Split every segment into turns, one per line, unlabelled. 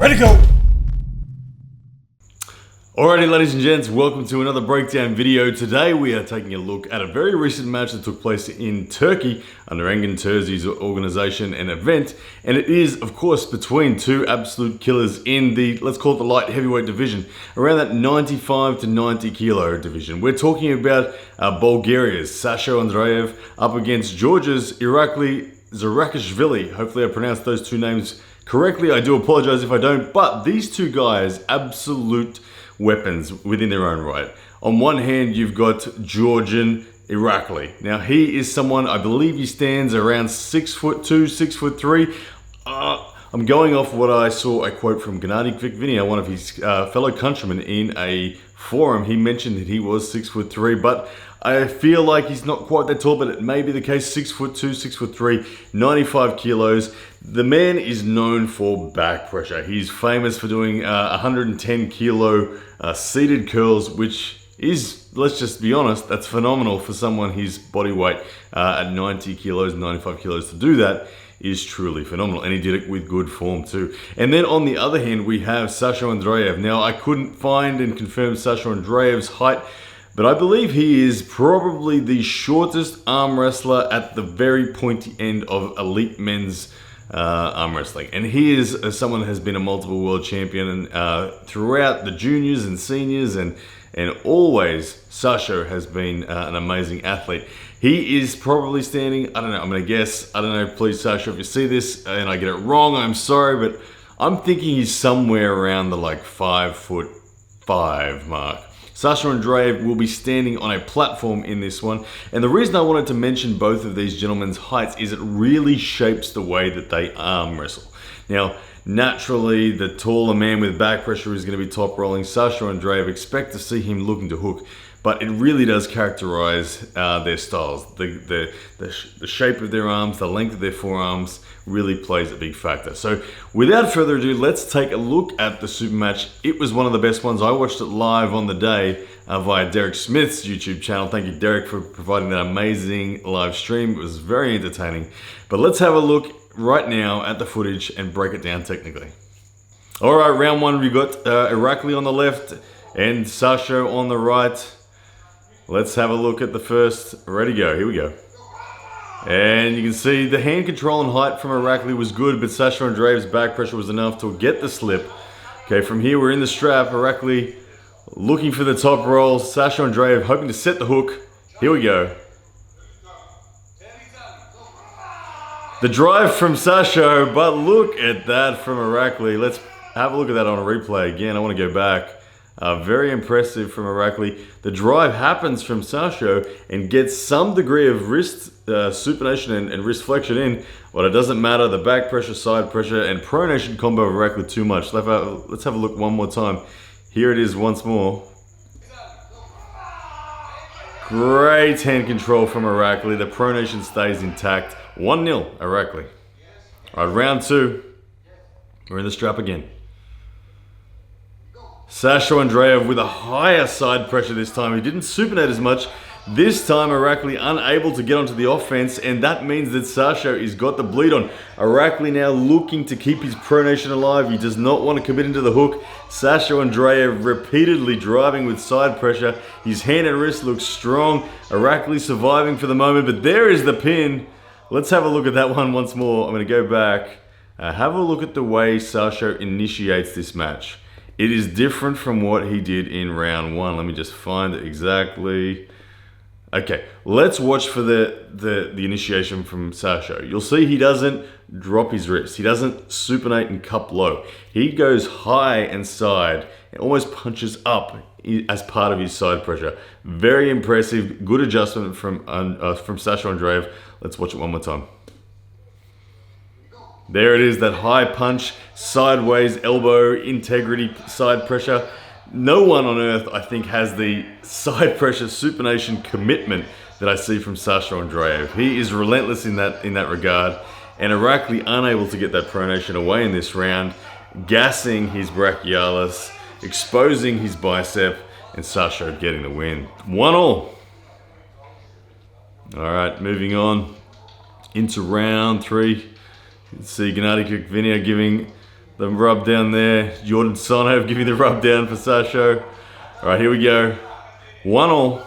Ready to go!
Alrighty, ladies and gents, welcome to another breakdown video. Today we are taking a look at a very recent match that took place in Turkey under Engin Terzi's organisation and event, and it is, of course, between two absolute killers in the, let's call it the light heavyweight division, around that 95 to 90 kilo division. We're talking about Bulgaria's Sasha Andreev up against Georgia's Irakli Zarakishvili. Hopefully I pronounced those two names correctly. I do apologise if I don't, but these two guys, absolute weapons within their own right. On one hand, you've got Georgian Irakli. Now, he is someone, I believe he stands around 6'2", 6'3". I'm going off what I saw a quote from Gennady Kvikvinia, one of his fellow countrymen, in a forum. He mentioned that he was 6'3", but I feel like he's not quite that tall, but it may be the case. 6'2", 6'3", 95 kilos. The man is known for back pressure. He's famous for doing 110 kilo seated curls, which is, let's just be honest, that's phenomenal for someone his body weight at 90 kilos, 95 kilos. To do that is truly phenomenal, and he did it with good form too. And then on the other hand, we have Sasha Andreev. Now, I couldn't find and confirm Sasha Andreev's height, but I believe he is probably the shortest arm wrestler at the very pointy end of elite men's arm wrestling. And he is someone that has been a multiple world champion throughout the juniors and seniors, and always Sasha has been an amazing athlete. He is probably standing, I don't know, I'm going to guess, I don't know, please Sasha, if you see this and I get it wrong, I'm sorry, but I'm thinking he's somewhere around the like 5'5" mark. Sasha Andreev will be standing on a platform in this one, and the reason I wanted to mention both of these gentlemen's heights is it really shapes the way that they arm wrestle. Now, naturally, the taller man with back pressure is going to be top rolling. Sasha Andreev, expect to see him looking to hook, but it really does characterize their styles. The shape of their arms, the length of their forearms really plays a big factor. So without further ado, let's take a look at the super match. It was one of the best ones. I watched it live on the day via Derek Smith's YouTube channel. Thank you, Derek, for providing that amazing live stream. It was very entertaining. But let's have a look right now at the footage and break it down technically. All right, round one, we got Irakli on the left and Sasha on the right. Let's have a look at the first. Ready, go. Here we go. And you can see the hand control and height from Irakli was good, but Sasha Andreev's back pressure was enough to get the slip. Okay, from here we're in the strap. Irakli looking for the top roll. Sasha Andreev hoping to set the hook. Here we go. The drive from Sasha, but look at that from Irakli. Let's have a look at that on a replay again. I want to go back. Very impressive from Irakli. The drive happens from Sasha and gets some degree of wrist supination and wrist flexion in, but it doesn't matter. The back pressure, side pressure, and pronation combo of Irakli too much. Let's have a look one more time. Here it is once more. Great hand control from Irakli. The pronation stays intact. 1-0 Irakli. All right, round two. We're in the strap again. Sasha Andreev with a higher side pressure this time. He didn't supinate as much. This time Irakli unable to get onto the offense, and that means that Sasha has got the bleed on. Irakli now looking to keep his pronation alive. He does not want to commit into the hook. Sasha Andreev repeatedly driving with side pressure. His hand and wrist looks strong. Irakli surviving for the moment, but there is the pin. Let's have a look at that one once more. I'm going to go back. Have a look at the way Sasha initiates this match. It is different from what he did in round one. Let me just find it exactly. Okay, let's watch for the initiation from Sasha. You'll see he doesn't drop his wrist. He doesn't supinate and cup low. He goes high and side and almost punches up as part of his side pressure. Very impressive. Good adjustment from Sasha Andreev. Let's watch it one more time. There it is, that high punch, sideways elbow, integrity, side pressure. No one on earth, I think, has the side pressure supination commitment that I see from Sasha Andreev. He is relentless in that regard, and Irakli unable to get that pronation away in this round, gassing his brachialis, exposing his bicep, and Sasha getting the win. 1-1. All right, moving on into round three. You can see Gennady Kvikvinia giving The rub down there. Jordan Sono giving the rub down for Sasho. All right, here we go. 1-1.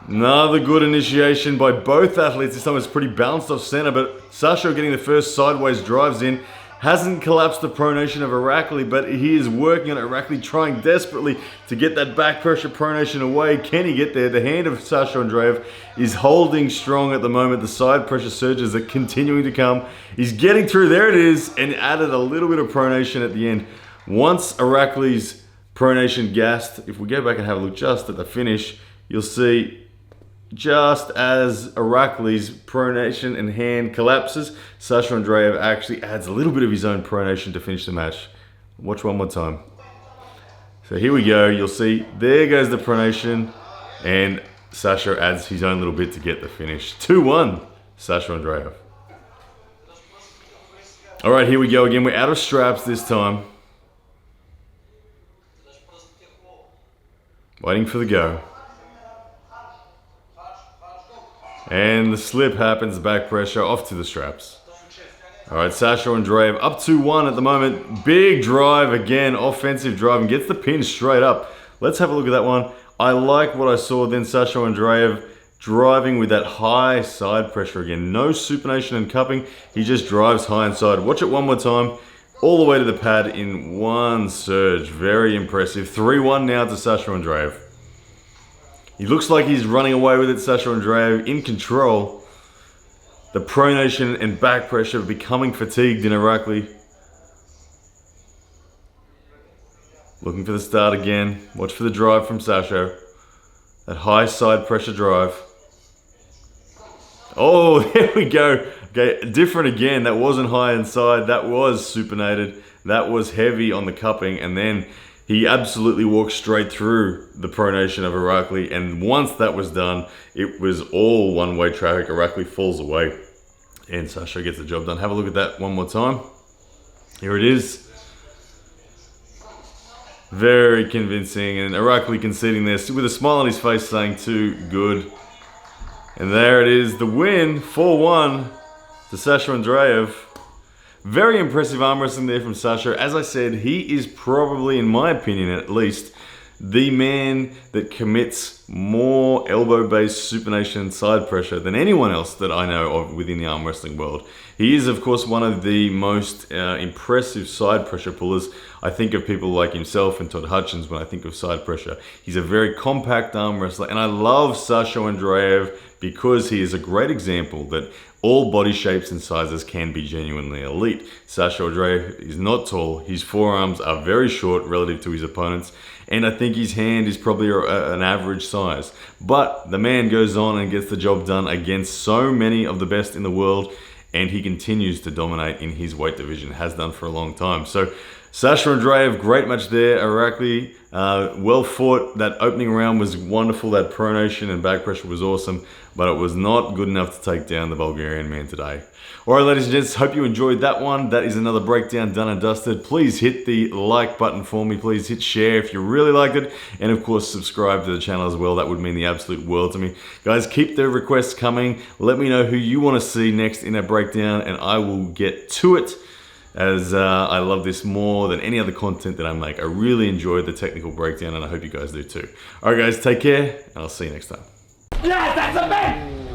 Another good initiation by both athletes. This time it's pretty bounced off center, but Sasho getting the first sideways drives in. Hasn't collapsed the pronation of Irakli, but he is working on it. Irakli trying desperately to get that back pressure pronation away. Can he get there? The hand of Sasho Andreev is holding strong at the moment. The side pressure surges are continuing to come. He's getting through. There it is, and added a little bit of pronation at the end. Once Irakli's pronation gassed, if we go back and have a look just at the finish, you'll see just as Irakli's pronation and hand collapses, Sasho Andreev actually adds a little bit of his own pronation to finish the match. Watch one more time. So here we go. You'll see there goes the pronation, and Sasho adds his own little bit to get the finish. 2-1, Sasho Andreev. All right, here we go again. We're out of straps this time. Waiting for the go. And the slip happens, back pressure, off to the straps. All right, Sasho Andreev up 2-1 at the moment. Big drive again, offensive drive, and gets the pin straight up. Let's have a look at that one. I like what I saw then. Sasho Andreev driving with that high side pressure again. No supination and cupping. He just drives high inside. Watch it one more time. All the way to the pad in one surge. Very impressive. 3-1 now to Sasho Andreev. He looks like he's running away with it, Sasho Andreev, in control. The pronation and back pressure becoming fatigued in Irakli. Looking for the start again. Watch for the drive from Sasho. That high side pressure drive. Oh, there we go. Okay, different again. That wasn't high inside. That was supinated. That was heavy on the cupping. And then he absolutely walked straight through the pronation of Irakli, and once that was done, it was all one-way traffic. Irakli falls away, and Sasho gets the job done. Have a look at that one more time. Here it is. Very convincing, and Irakli conceding there with a smile on his face saying, too good. And there it is, the win, 4-1 to Sasho Andreev. Very impressive arm wrestling there from Sasho. As I said, he is probably, in my opinion at least, the man that commits more elbow-based supination and side pressure than anyone else that I know of within the arm wrestling world. He is, of course, one of the most impressive side pressure pullers. I think of people like himself and Todd Hutchins when I think of side pressure. He's a very compact arm wrestler, and I love Sasho Andreev because he is a great example that all body shapes and sizes can be genuinely elite. Sasho Andreev is not tall. His forearms are very short relative to his opponents, and I think his hand is probably an average size. But the man goes on and gets the job done against so many of the best in the world, and he continues to dominate in his weight division, has done for a long time. So Sasho Andreev, great match there. Irakli, well fought. That opening round was wonderful. That pronation and back pressure was awesome, but it was not good enough to take down the Bulgarian man today. All right, ladies and gents, hope you enjoyed that one. That is another breakdown done and dusted. Please hit the like button for me. Please hit share if you really liked it. And of course, subscribe to the channel as well. That would mean the absolute world to me. Guys, keep the requests coming. Let me know who you want to see next in a breakdown, and I will get to it, as I love this more than any other content that I make. I really enjoyed the technical breakdown, and I hope you guys do too. All right, guys, take care, and I'll see you next time.
Yeah, that's a man!